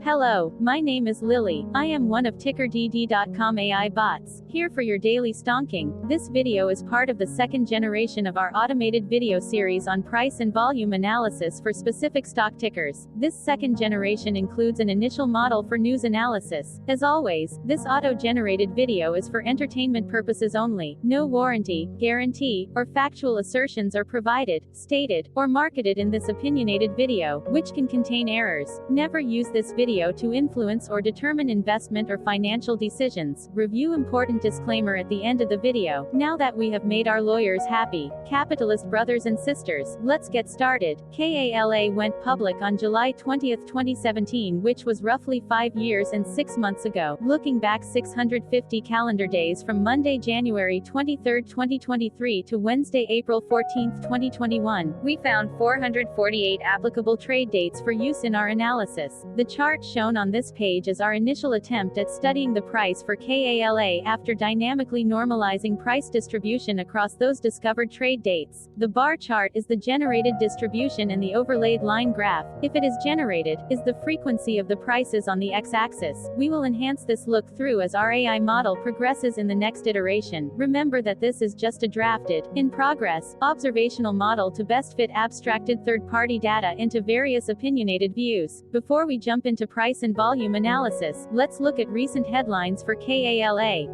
Hello, my name is Lily. I am one of TickerDD.com AI bots, here for your daily stonking. This video is part of the second generation of our automated video series on price and volume analysis for specific stock tickers. This second generation includes an initial model for news analysis. As always, this auto-generated video is for entertainment purposes only. No warranty, guarantee, or factual assertions are provided, stated, or marketed in this opinionated video, which can contain errors. Never use this video to influence or determine investment or financial decisions. Review important disclaimer at the end of the video. Now that we have made our lawyers happy, capitalist brothers and sisters, let's get started. Quartile went public on July 20, 2017, which was roughly 5 years and 6 months ago. Looking back 650 calendar days from Monday, January 23, 2023 to Wednesday, April 14, 2021, we found 448 applicable trade dates for use in our analysis. The chart shown on this page is our initial attempt at studying the price for Quartile after dynamically normalizing price distribution across those discovered trade dates. The bar chart is the generated distribution and the overlaid line graph, if it is generated, is the frequency of the prices on the x-axis. We will enhance this look through as our AI model progresses in the next iteration. Remember that this is just a drafted, in progress, observational model to best fit abstracted third-party data into various opinionated views. Before we jump into price and volume analysis, let's look at recent headlines for Quartile.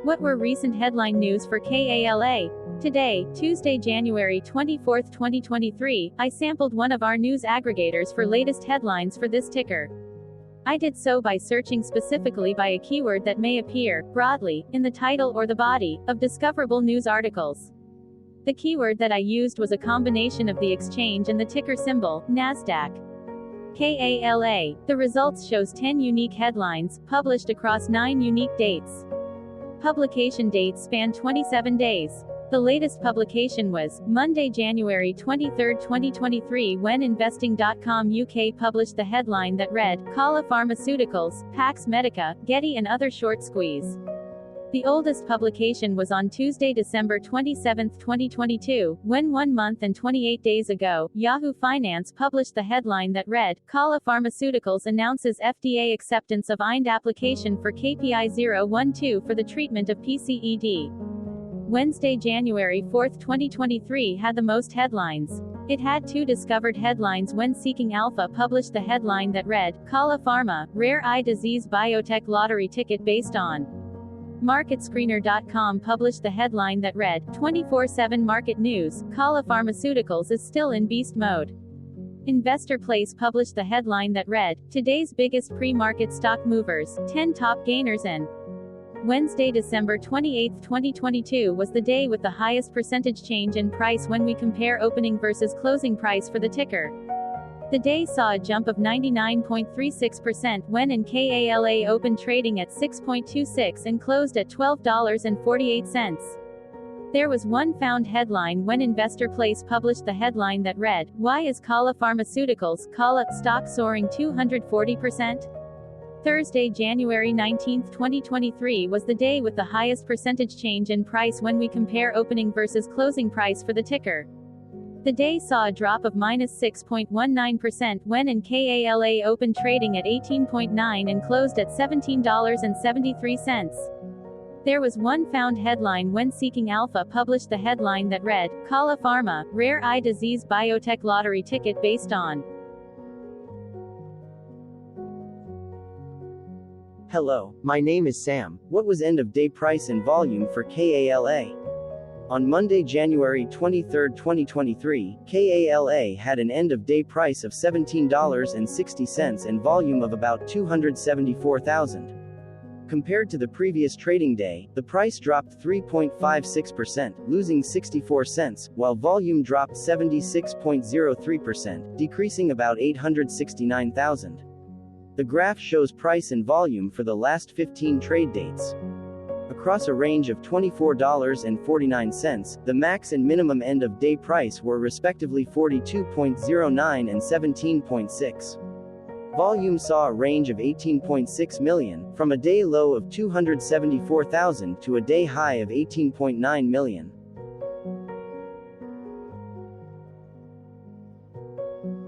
What were recent headline news for Quartile? Today, Tuesday, January 24, 2023, I sampled one of our news aggregators for latest headlines for this ticker. I did so by searching specifically by a keyword that may appear, broadly, in the title or the body, of discoverable news articles. The keyword that I used was a combination of the exchange and the ticker symbol, NASDAQ. Quartile. The results shows 10 unique headlines, published across 9 unique dates. Publication dates span 27 days. The latest publication was Monday, January 23, 2023, when Investing.com UK published the headline that read, Kala Pharmaceuticals, Pax Medica, Getty and other short squeeze. The oldest publication was on Tuesday, December 27, 2022, when 1 month and 28 days ago, Yahoo Finance published the headline that read, Kala Pharmaceuticals announces FDA acceptance of IND application for KPI 012 for the treatment of PCED. Wednesday, January 4, 2023 had the most headlines. It had 2 discovered headlines when Seeking Alpha published the headline that read, Kala Pharma, Rare Eye Disease Biotech Lottery Ticket based on. MarketScreener.com published the headline that read, 24/7 Market News, Kala Pharmaceuticals is still in beast mode. Investor Place published the headline that read, Today's biggest pre-market stock movers, 10 top gainers and Wednesday, December 28, 2022 was the day with the highest percentage change in price when we compare opening versus closing price for the ticker. The day saw a jump of 99.36% when Quartile opened trading at 6.26 and closed at $12.48. There was one found headline when Investor Place published the headline that read, Why is Kala Pharmaceuticals, Kala, stock soaring 240%? Thursday, January 19, 2023 was the day with the highest percentage change in price when we compare opening versus closing price for the ticker. The day saw a drop of -6.19% when Quartile opened trading at 18.9 and closed at $17.73. There was one found headline when Seeking Alpha published the headline that read, Kala Pharma, Rare Eye Disease Biotech Lottery Ticket based on. Hello, my name is Sam. What was end of day price and volume for Quartile? On Monday, January 23, 2023, Quartile had an end-of-day price of $17.60 and volume of about 274,000. Compared to the previous trading day, the price dropped 3.56%, losing 64 cents, while volume dropped 76.03%, decreasing about 869,000. The graph shows price and volume for the last 15 trade dates. Across a range of $24.49, the max and minimum end-of-day price were respectively 42.09 and 17.6. Volume saw a range of 18.6 million, from a day low of 274,000 to a day high of 18.9 million.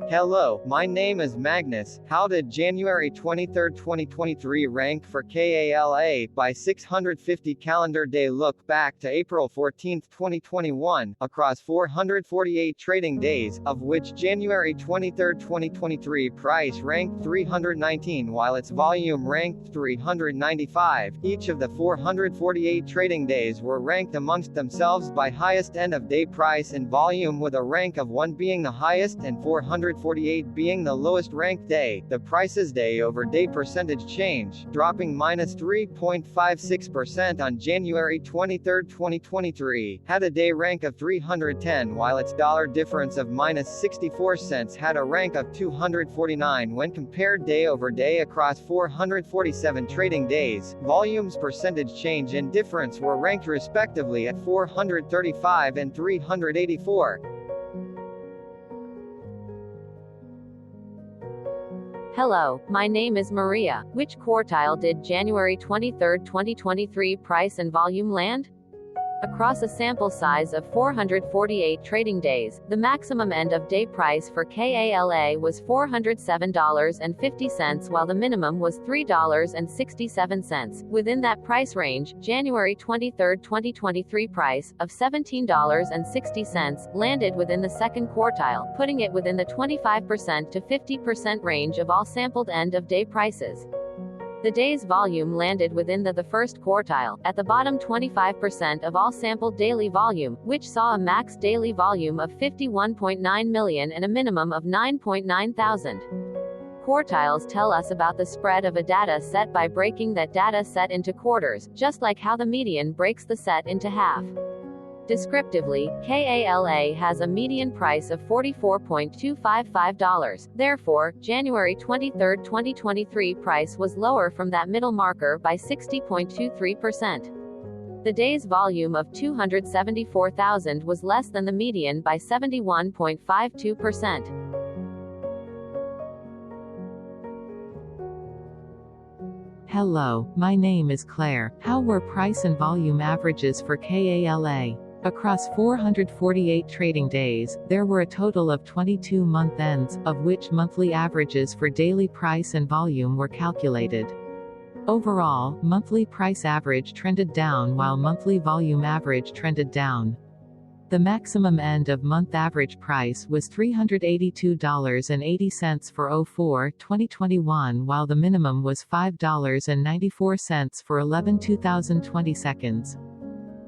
Hello, my name is Magnus. How did January 23, 2023 rank for KALA by 650 calendar day? Look back to April 14, 2021, across 448 trading days, of which January 23, 2023 price ranked 319 while its volume ranked 395. Each of the 448 trading days were ranked amongst themselves by highest end of day price and volume, with a rank of 1 being the highest and 448 being the lowest ranked day. The price's day-over-day percentage change, dropping -3.56% on January 23, 2023, had a day rank of 310 while its dollar difference of -64 had a rank of 249 when compared day-over-day across 447 trading days. Volume's percentage change and difference were ranked respectively at 435 and 384. Hello, my name is Maria. Which quartile did January 23, 2023 price and volume land? Across a sample size of 448 trading days, the maximum end-of-day price for KALA was $407.50 while the minimum was $3.67. Within that price range, January 23, 2023 price, of $17.60, landed within the second quartile, putting it within the 25% to 50% range of all sampled end-of-day prices. The day's volume landed within the first quartile, at the bottom 25% of all sampled daily volume, which saw a max daily volume of 51.9 million and a minimum of 9.9 thousand. Quartiles tell us about the spread of a data set by breaking that data set into quarters, just like how the median breaks the set into half. Descriptively, KALA has a median price of $44.255. Therefore, January 23, 2023 price was lower from that middle marker by 60.23%. The day's volume of 274,000 was less than the median by 71.52%. Hello, my name is Claire. How were price and volume averages for KALA? Across 448 trading days, there were a total of 22 month ends, of which monthly averages for daily price and volume were calculated. Overall, monthly price average trended down while monthly volume average trended down. The maximum end-of-month average price was $382.80 for 04/2021 while the minimum was $5.94 for 11/2020 seconds.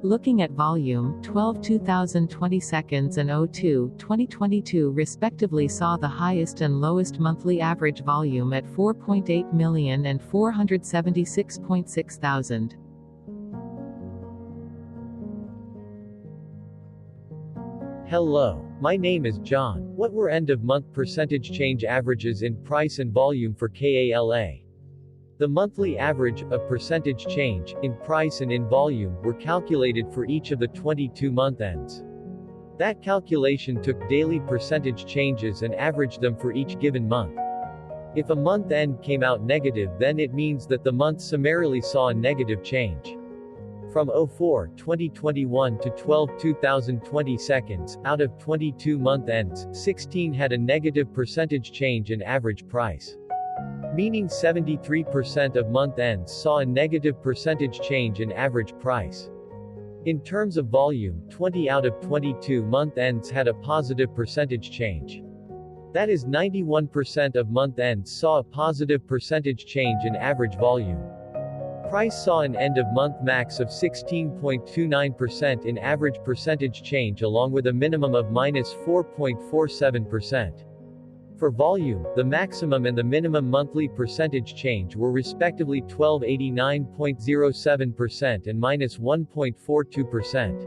Looking at volume, 12/2020 seconds and 02/2022 respectively saw the highest and lowest monthly average volume at 4.8 million and 476.6 thousand. Hello, my name is John. What were end-of-month percentage change averages in price and volume for KALA? The monthly average of percentage change, in price and in volume, were calculated for each of the 22 month ends. That calculation took daily percentage changes and averaged them for each given month. If a month end came out negative, then it means that the month summarily saw a negative change. From 04/2021 to 12/2020 seconds, out of 22 month ends, 16 had a negative percentage change in average price. Meaning 73% of month ends saw a negative percentage change in average price. In terms of volume, 20 out of 22 month ends had a positive percentage change. That is 91% of month ends saw a positive percentage change in average volume. Price saw an end-of-month max of 16.29% in average percentage change along with a minimum of -4.47%. For volume, the maximum and the minimum monthly percentage change were respectively 1289.07% and -1.42%.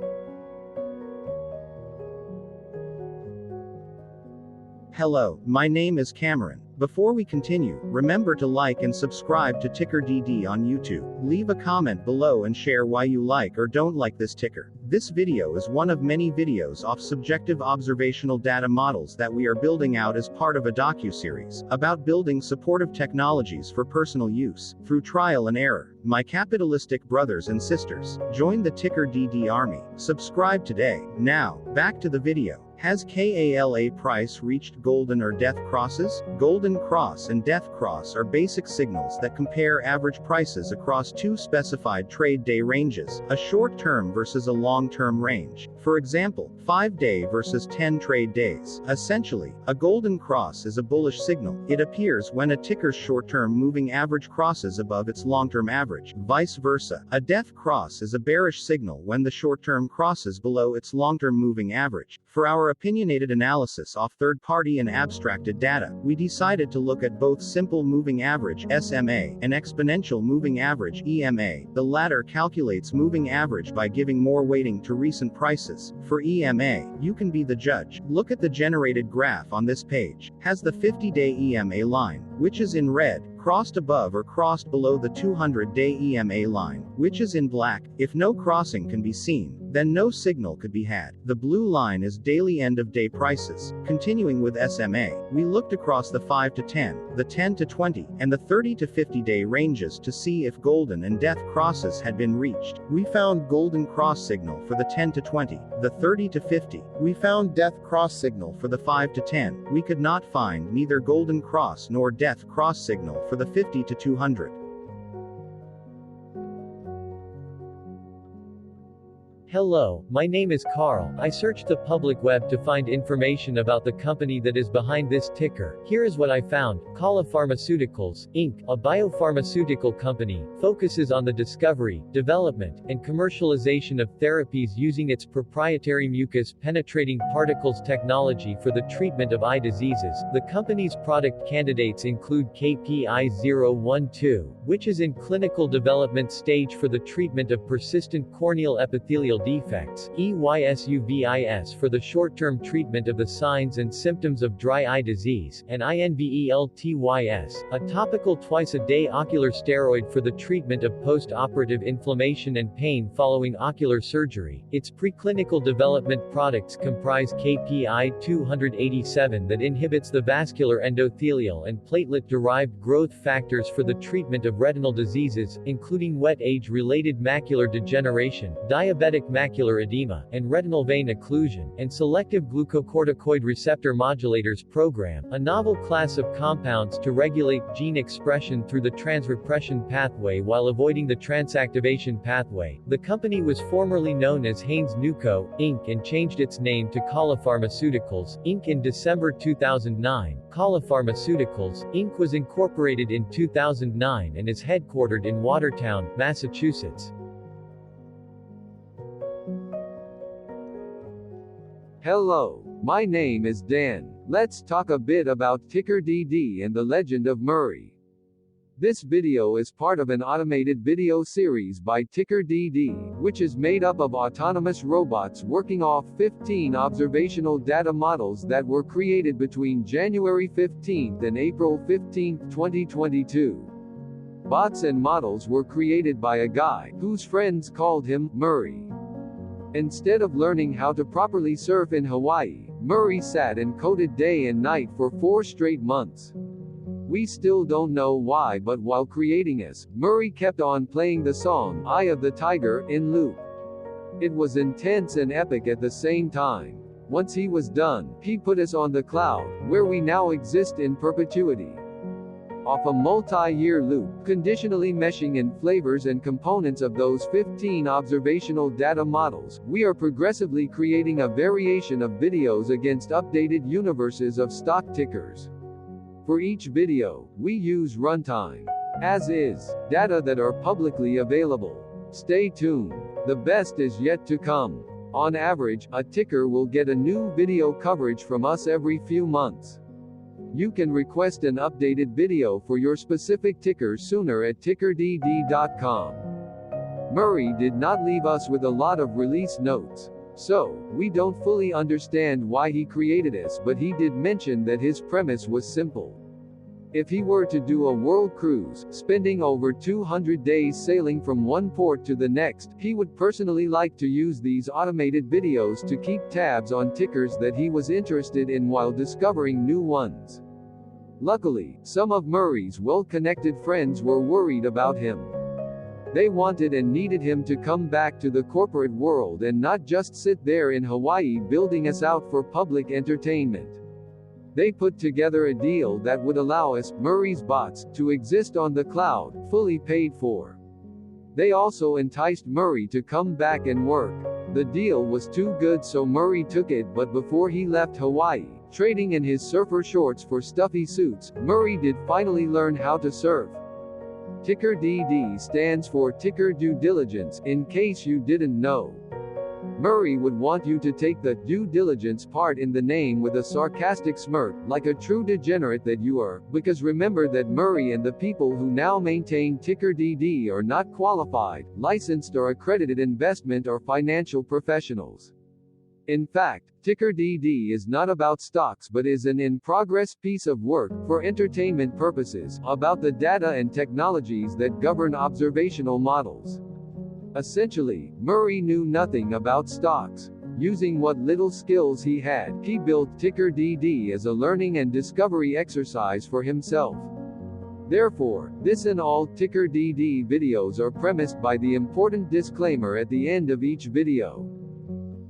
Hello, my name is Cameron. Before we continue, remember to like and subscribe to TickerDD on YouTube. Leave a comment below and share why you like or don't like this ticker. This video is one of many videos off subjective observational data models that we are building out as part of a docu-series about building supportive technologies for personal use, through trial and error. My capitalistic brothers and sisters, join the TickerDD army. Subscribe today. Now, back to the video. Has KALA price reached golden or death crosses? Golden cross and death cross are basic signals that compare average prices across two specified trade day ranges, a short-term versus a long-term range. For example, 5-day versus 10 trade days. Essentially, a golden cross is a bullish signal. It appears when a ticker's short-term moving average crosses above its long-term average. Vice versa, a death cross is a bearish signal when the short-term crosses below its long-term moving average. For our opinionated analysis off third-party and abstracted data, we decided to look at both simple moving average (SMA) and exponential moving average (EMA). The latter calculates moving average by giving more weighting to recent prices. For EMA, you can be the judge. Look at the generated graph on this page. Has the 50-day EMA line, which is in red, crossed above or crossed below the 200-day EMA line, which is in black? If no crossing can be seen, then no signal could be had. The blue line is daily end-of-day prices. Continuing with SMA, we looked across the 5 to 10, the 10 to 20, and the 30 to 50-day ranges to see if golden and death crosses had been reached. We found golden cross signal for the 10 to 20, the 30 to 50. We found death cross signal for the 5 to 10. We could not find neither golden cross nor death cross signal for the 50 to 200. Hello, my name is Carl. I searched the public web to find information about the company that is behind this ticker. Here is what I found. Quartile Pharmaceuticals, Inc., a biopharmaceutical company, focuses on the discovery, development, and commercialization of therapies using its proprietary mucus-penetrating particles technology for the treatment of eye diseases. The company's product candidates include KPI-012, which is in clinical development stage for the treatment of persistent corneal epithelial defects, EYSUVIS for the short-term treatment of the signs and symptoms of dry eye disease, and INVELTYS, a topical twice-a-day ocular steroid for the treatment of post-operative inflammation and pain following ocular surgery. Its preclinical development products comprise KPI-287 that inhibits the vascular endothelial and platelet-derived growth factors for the treatment of retinal diseases, including wet age-related macular degeneration, diabetic macular edema, and retinal vein occlusion, and selective glucocorticoid receptor modulators program, a novel class of compounds to regulate gene expression through the transrepression pathway while avoiding the transactivation pathway. The company was formerly known as Haynes Nuco, Inc. and changed its name to Quartile Pharmaceuticals, Inc. in December 2009. Quartile Pharmaceuticals, Inc. was incorporated in 2009 and is headquartered in Watertown, Massachusetts. Hello, my name is Dan. Let's talk a bit about TickerDD and the Legend of Murray. This video is part of an automated video series by TickerDD, which is made up of autonomous robots working off 15 observational data models that were created between January 15 and April 15, 2022. Bots and models were created by a guy, whose friends called him Murray. Instead of learning how to properly surf in Hawaii, Murray sat and coded day and night for 4 straight months. We still don't know why, but while creating us, Murray kept on playing the song, Eye of the Tiger, in loop. It was intense and epic at the same time. Once he was done, he put us on the cloud, where we now exist in perpetuity. Off a multi-year loop, conditionally meshing in flavors and components of those 15 observational data models, we are progressively creating a variation of videos against updated universes of stock tickers. For each video, we use runtime, as is, data that are publicly available. Stay tuned. The best is yet to come. On average, a ticker will get a new video coverage from us every few months. You can request an updated video for your specific ticker sooner at TickerDD.com. Murray did not leave us with a lot of release notes, so we don't fully understand why he created us, but he did mention that his premise was simple. If he were to do a world cruise, spending over 200 days sailing from one port to the next, he would personally like to use these automated videos to keep tabs on tickers that he was interested in while discovering new ones. Luckily, some of Murray's well-connected friends were worried about him. They wanted and needed him to come back to the corporate world and not just sit there in Hawaii building us out for public entertainment. They put together a deal that would allow us, Murray's bots, to exist on the cloud, fully paid for. They also enticed Murray to come back and work. The deal was too good, so Murray took it, but before he left Hawaii, trading in his surfer shorts for stuffy suits, Murray did finally learn how to surf. TickerDD stands for Ticker Due Diligence, in case you didn't know. Murray would want you to take the due diligence part in the name with a sarcastic smirk, like a true degenerate that you are, because remember that Murray and the people who now maintain TickerDD are not qualified, licensed or accredited investment or financial professionals. In fact, TickerDD is not about stocks but is an in-progress piece of work, for entertainment purposes, about the data and technologies that govern observational models. Essentially, Murray knew nothing about stocks. Using what little skills he had, he built TickerDD as a learning and discovery exercise for himself. Therefore, this and all TickerDD videos are premised by the important disclaimer at the end of each video.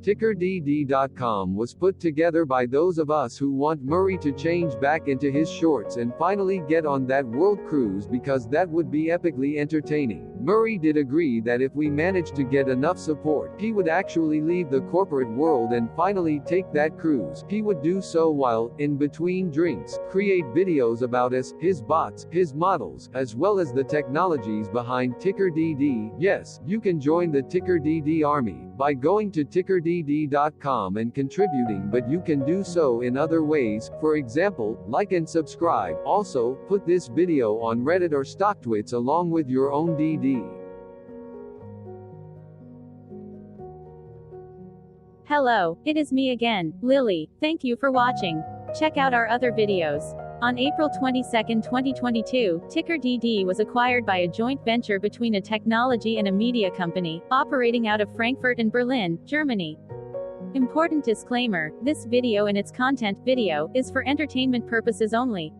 TickerDD.com was put together by those of us who want Murray to change back into his shorts and finally get on that world cruise, because that would be epically entertaining. Murray did agree that if we managed to get enough support, he would actually leave the corporate world and finally take that cruise. He would do so while, in between drinks, create videos about us, his bots, his models, as well as the technologies behind TickerDD. Yes, you can join the TickerDD army by going to TickerDD.com and contributing, but you can do so in other ways, for example, like and subscribe. Also, put this video on Reddit or StockTwits along with your own DD. Hello, it is me again, Lily. Thank you for watching. Check out our other videos. On April 22, 2022, TickerDD was acquired by a joint venture between a technology and a media company, operating out of Frankfurt and Berlin, Germany. Important disclaimer, this video and its content video is for entertainment purposes only.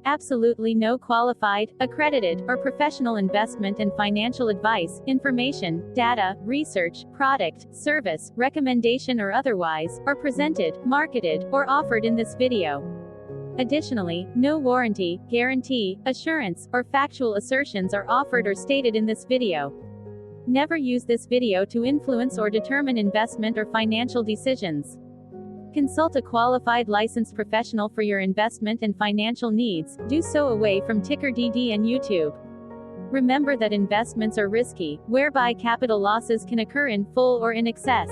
Absolutely no qualified, accredited, or professional investment and financial advice, information, data, research, product, service, recommendation or otherwise, are presented, marketed, or offered in this video. Additionally, no warranty, guarantee, assurance, or factual assertions are offered or stated in this video. Never use this video to influence or determine investment or financial decisions. Consult a qualified licensed professional for your investment and financial needs. Do so away from TickerDD and YouTube. Remember that investments are risky, whereby capital losses can occur in full or in excess.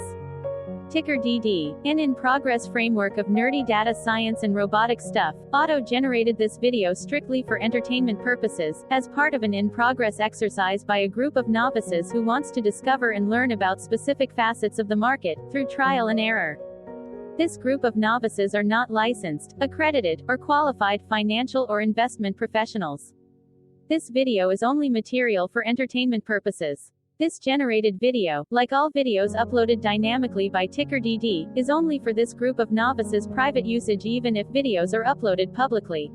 TickerDD, an in-progress framework of nerdy data science and robotic stuff, auto-generated this video strictly for entertainment purposes, as part of an in-progress exercise by a group of novices who wants to discover and learn about specific facets of the market, through trial and error. This group of novices are not licensed, accredited, or qualified financial or investment professionals. This video is only material for entertainment purposes. This generated video, like all videos uploaded dynamically by TickerDD, is only for this group of novices' private usage even if videos are uploaded publicly.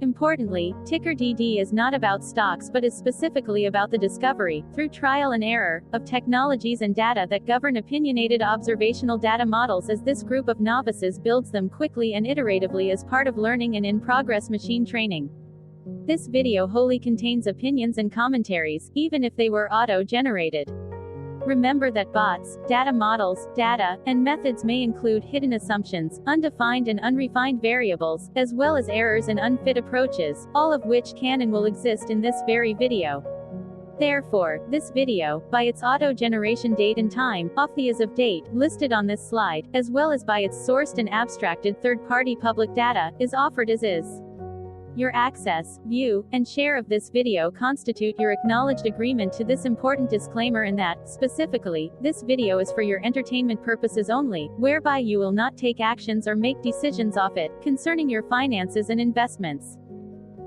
Importantly, TickerDD is not about stocks but is specifically about the discovery, through trial and error, of technologies and data that govern opinionated observational data models as this group of novices builds them quickly and iteratively as part of learning and in-progress machine training. This video wholly contains opinions and commentaries, even if they were auto-generated. Remember that bots, data models, data, and methods may include hidden assumptions, undefined and unrefined variables, as well as errors and unfit approaches, all of which can and will exist in this very video. Therefore, this video, by its auto-generation date and time, off the as of date, listed on this slide, as well as by its sourced and abstracted third-party public data, is offered as is. Your access, view, and share of this video constitute your acknowledged agreement to this important disclaimer and that, specifically, this video is for your entertainment purposes only, whereby you will not take actions or make decisions off it, concerning your finances and investments.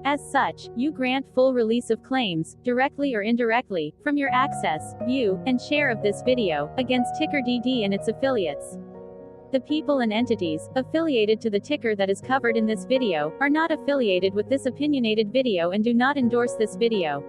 As such, you grant full release of claims, directly or indirectly, from your access, view, and share of this video, against TickerDD and its affiliates. The people and entities affiliated to the ticker that is covered in this video are not affiliated with this opinionated video and do not endorse this video.